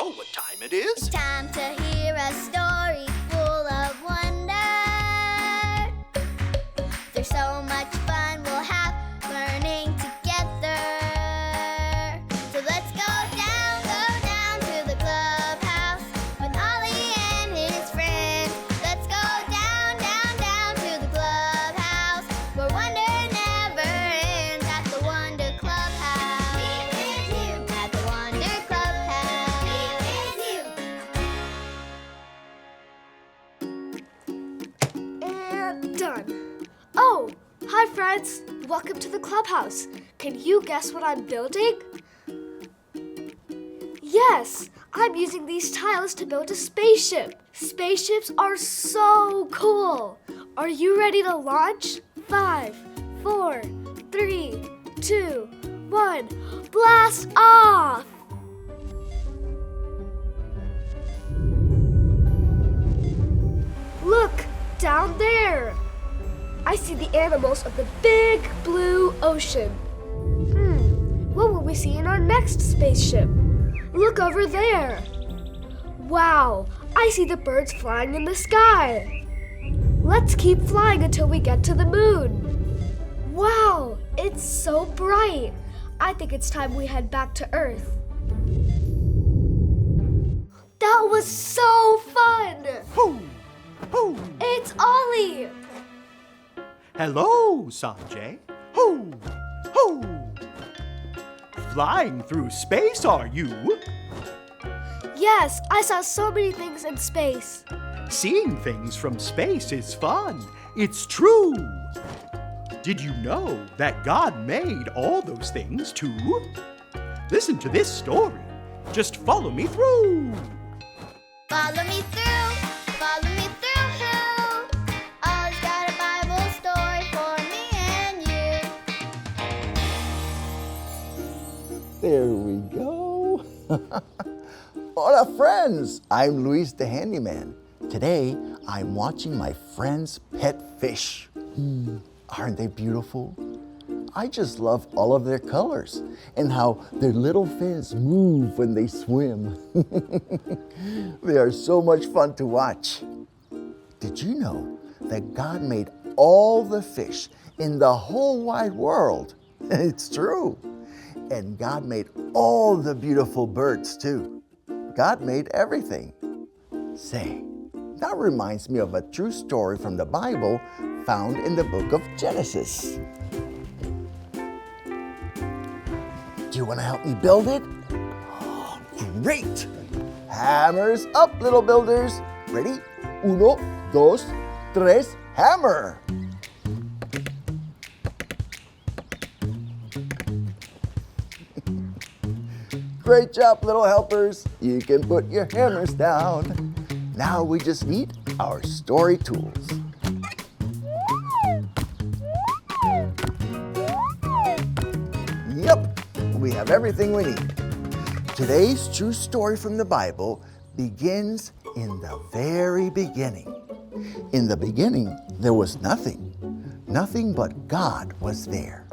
know what time it is. It's time to hear a story full of wonder. There's so much fun we'll have learning together. So let's go down to the clubhouse with Ollie and his friends. Let's go down to the clubhouse where wonder never ends at the Wonder Clubhouse. Meet with you at the Wonder Clubhouse. Meet with you. And done. Oh, hi friends. Welcome to the clubhouse. Can you guess what I'm building? Yes, I'm using these tiles to build a spaceship. Spaceships are so cool. Are you ready to launch? 5, 4, 3, 2, 1. Blast off! Look, down there. I see the animals of the big blue ocean. What will we see in our next spaceship? Look over there. Wow, I see the birds flying in the sky. Let's keep flying until we get to the moon. Wow, it's so bright. I think it's time we head back to Earth. That was so fun! Hoo! Hoo! It's Ollie! Hello, Sanjay. Hoo! Hoo! Flying through space, are you? Yes, I saw so many things in space. Seeing things from space is fun. It's true. Did you know that God made all those things too? Listen to this story. Just follow me through. Follow me through, follow me through, who? Ollie's got a Bible story for me and you. There we go. Hola, friends. I'm Luis the Handyman. Today, I'm watching my friend's pet fish. Aren't they beautiful? I just love all of their colors and how their little fins move when they swim. They are so much fun to watch. Did you know that God made all the fish in the whole wide world? It's true. And God made all the beautiful birds too. God made everything. Say, that reminds me of a true story from the Bible found in the book of Genesis. Do you want to help me build it? Great! Hammers up, little builders. Ready? 1, 2, 3, hammer! Great job, little helpers. You can put your hammers down. Now we just need our story tools. Yep, we have everything we need. Today's true story from the Bible begins in the very beginning. In the beginning, there was nothing. Nothing but God was there.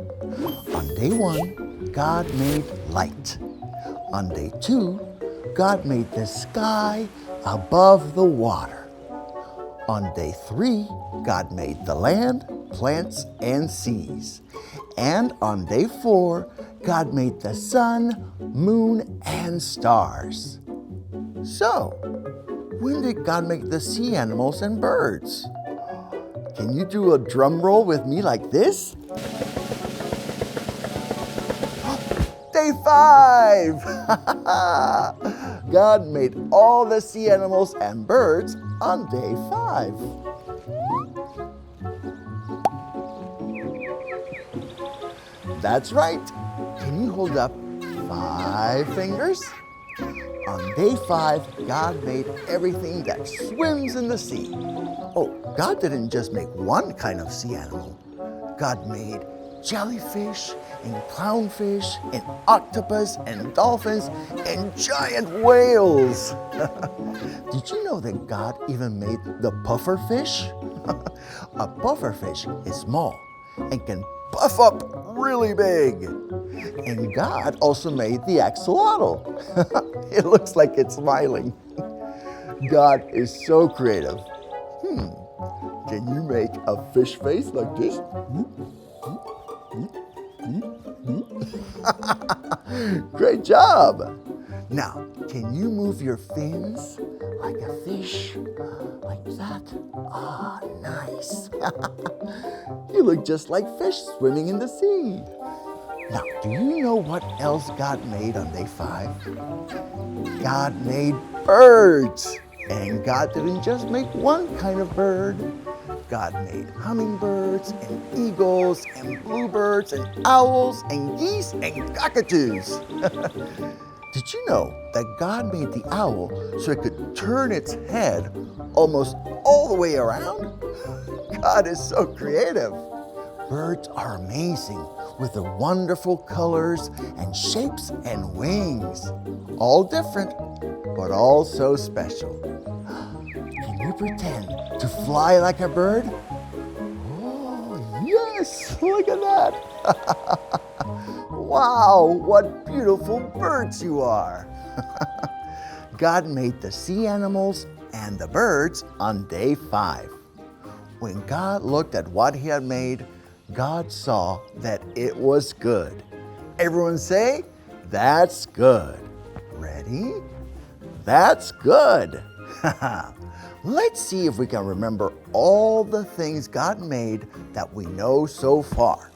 On day 1, God made light. On day 2, God made the sky above the water. On day 3, God made the land, plants, and seas. And on day 4, God made the sun, moon, and stars. So, when did God make the sea animals and birds? Can you do a drum roll with me like this? Day 5! God made all the sea animals and birds on day 5. That's right. Can you hold up 5 fingers? On day 5, God made everything that swims in the sea. Oh, God didn't just make one kind of sea animal. God made jellyfish and clownfish and octopus and dolphins and giant whales. Did you know that God even made the puffer fish? A puffer fish is small and can puff up really big. And God also made the axolotl. It looks like it's smiling. God is so creative. Can you make a fish face like this? Great job. Now, can you move your fins like a fish? Like that? Ah, nice. You look just like fish swimming in the sea. Now, do you know what else God made on day 5? God made birds. And God didn't just make one kind of bird. God made hummingbirds and eagles and bluebirds and owls and geese and cockatoos. Did you know that God made the owl so it could turn its head almost all the way around? God is so creative. Birds are amazing with their wonderful colors and shapes and wings. All different, but all so special. Can you pretend to fly like a bird? Oh, yes, look at that. Wow, what beautiful birds you are. God made the sea animals and the birds on day 5. When God looked at what he had made, God saw that it was good. Everyone say, that's good. Ready? That's good. Let's see if we can remember all the things God made that we know so far.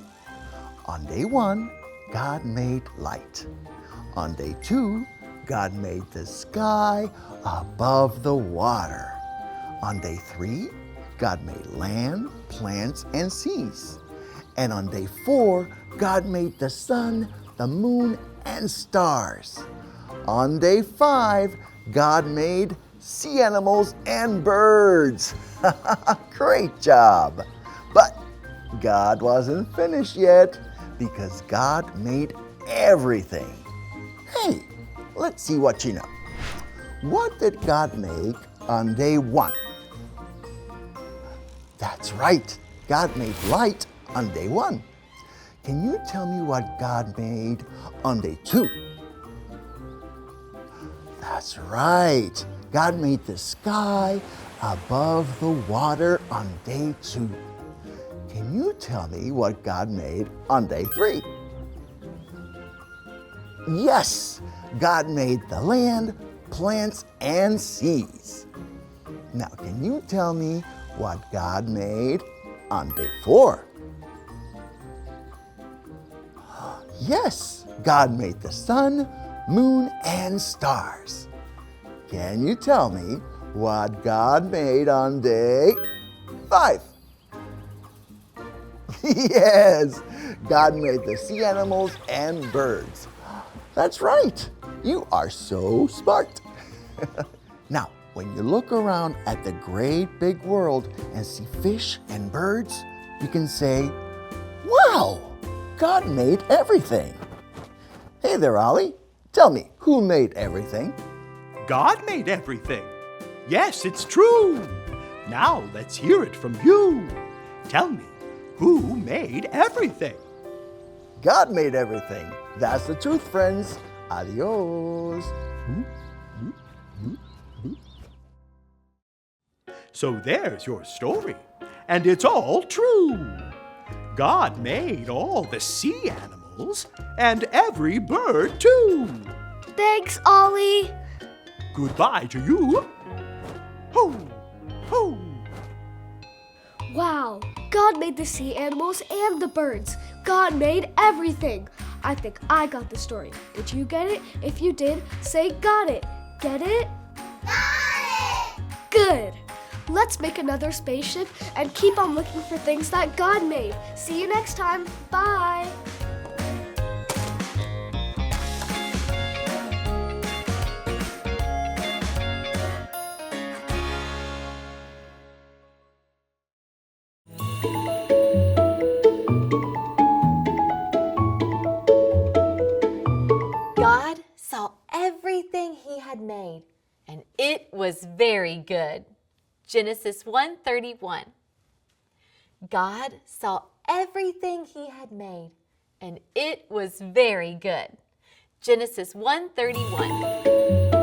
On day 1, God made light. On day 2, God made the sky above the water. On day 3, God made land, plants, and seas. And on day 4, God made the sun, the moon, and stars. On day 5, God made sea animals and birds. Great job. But God wasn't finished yet because God made everything. Hey, let's see what you know. What did God make on day 1? That's right. God made light on day 1. Can you tell me what God made on day 2? That's right. God made the sky above the water on day 2. Can you tell me what God made on day 3? Yes, God made the land, plants, and seas. Now, can you tell me what God made on day 4? Yes, God made the sun, moon, and stars. Can you tell me what God made on day 5? Yes, God made the sea animals and birds. That's right. You are so smart. Now, when you look around at the great big world and see fish and birds, you can say, wow, God made everything. Hey there, Ollie. Tell me, who made everything? God made everything. Yes, it's true. Now let's hear it from you. Tell me, who made everything? God made everything. That's the truth, friends. Adios. So there's your story, and it's all true. God made all the sea animals and every bird too. Thanks, Ollie. Goodbye to you. Ho, ho. Wow, God made the sea animals and the birds. God made everything. I think I got the story. Did you get it? If you did, say got it. Get it? Got it! Good. Let's make another spaceship and keep on looking for things that God made. See you next time. Bye. God saw everything he had made, and it was very good. Genesis 1:31. God saw everything he had made, and it was very good. Genesis 1:31.